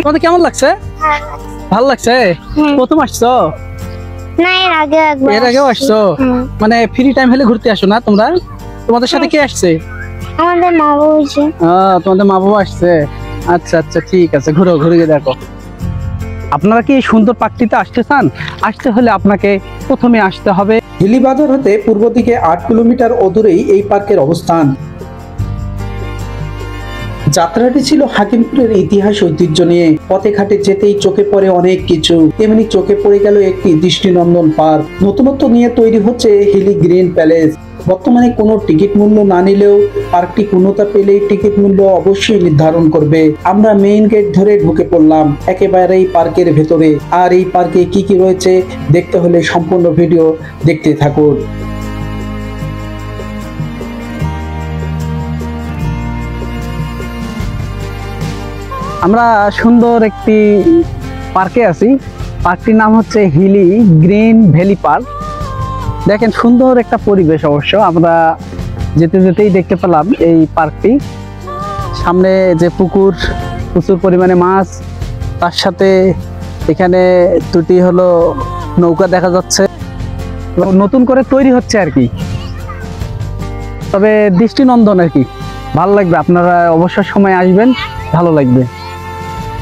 তোমাদের কেমন লাগছে? ভালো লাগছে? প্রথম আসছো? না, এর আগেও আসছো? মানে ফ্রি টাইম হলে ঘুরতে আসো না তোমরা? তোমাদের সাথে কে আসছে? আমাদের মা বাবা আসছে। তোমাদের মা বাবা আসছে। আচ্ছা আচ্ছা, ঠিক আছে, ঘুরো, ঘুরে গিয়ে দেখো। আপনারা কি সুন্দর পার্কটিতে আসতে চান? আসতে হলে আপনাকে প্রথমে আসতে হবে হিলি বাজার হতে পূর্ব দিকে 8 কিলোমিটার অদূরেই এই পার্কের অবস্থান। যাত্রাটি ছিল হাকিমপুরের ইতিহাস ঐতিহ্য নিয়ে। পথে ঘাটে যেতেই চোখে পড়ে অনেক কিছু, তেমনি চোখে পড়ে গেল একটি দৃষ্টিনন্দন পার্ক। নতুনত্ব নিয়ে তৈরি হচ্ছে হিলি গ্রিন প্যালেস। বর্তমানে কোনো টিকিট মূল্য না নিলেও পার্কটি পূর্ণতা পেলেই টিকিট মূল্য অবশ্যই নির্ধারণ করবে। আমরা মেইন গেট ধরে ঢুকে পড়লাম একেবারেই পার্কের ভেতরে। আর এই পার্কে কি কি রয়েছে দেখতে হলে সম্পূর্ণ ভিডিও দেখতে থাকুন। আমরা সুন্দর একটি পার্কে আছি। পার্কটির নাম হচ্ছে হিলি গ্রিন ভ্যালি পার্ক। দেখেন সুন্দর একটা পরিবেশ। অবশ্য আমরা যেতে যেতেই দেখতে পেলাম এই পার্কটি। সামনে যে পুকুর, প্রচুর পরিমাণে মাছ, তার সাথে এখানে দুটি হলো নৌকা দেখা যাচ্ছে, নতুন করে তৈরি হচ্ছে আর কি। তবে দৃষ্টিনন্দন আর কি, ভালো লাগবে। আপনারা অবসর সময় আসবেন, ভালো লাগবে।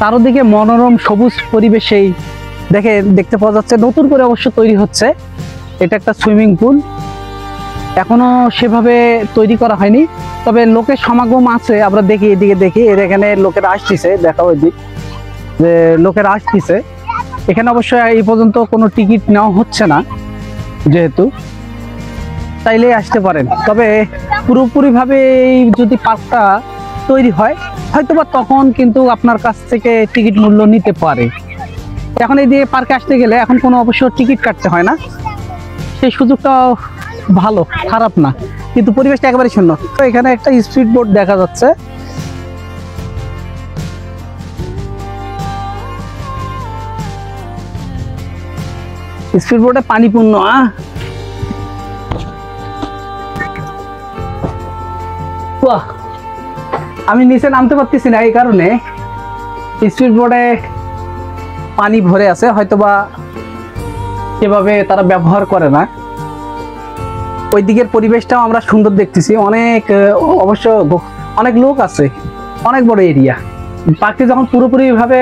চারদিকে মনোরম সবুজ পরিবেশেই দেখতে পাওয়া যাচ্ছে। নতুন করে অবশ্য তৈরি হচ্ছে। এটা একটা সুইমিং পুল, এখনো সেভাবে তৈরি করা হয়নি, তবে লোকের সমাগম আছে। আমরা দেখি, এদিকে দেখি, এখানে লোকেরা আসতেছে। দেখা ওই দিক যে লোকেরা আসতেছে। এখানে অবশ্য এই পর্যন্ত কোনো টিকিট নেওয়া হচ্ছে না, যেহেতু চাইলেই আসতে পারেন। তবে পুরোপুরিভাবে যদি পার্কটা তৈরি হয় হয়তোবা তখন কিন্তু আপনার কাছ থেকে টিকিট মূল্য নিতে পারে। এখন এই দিয়ে পার্কে আসতে গেলে এখন কোনো অবশ্য টিকিট কাটতে হয় না, সেই সুযোগটা ভালো, খারাপ না, কিন্তু পরিবেশটা একেবারে শূন্য। তো এখানে একটা স্পিড বোট দেখা যাচ্ছে। স্পিড বোটে পানি পূর্ণ। আমি নিচে নামতে পারতেছি না, এই কারণে স্পিড বোটে পানি ভরে আছে, হয়তোবা সেভাবে তারা ব্যবহার করে না। ওই দিকের পরিবেশটাও আমরা সুন্দর দেখতেছি। অবশ্য অনেক লোক আছে, অনেক বড় এরিয়া। পার্কটি যখন পুরোপুরি ভাবে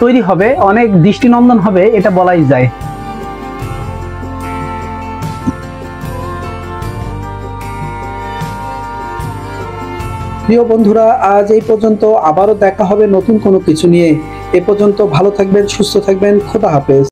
তৈরি হবে অনেক দৃষ্টিনন্দন হবে, এটা বলাই যায়। প্রিয় বন্ধুরা, আজ এই পর্যন্ত। আবারও দেখা হবে নতুন কোনো কিছু নিয়ে। এ পর্যন্ত ভালো থাকবেন, সুস্থ থাকবেন। খোদা হাফেজ।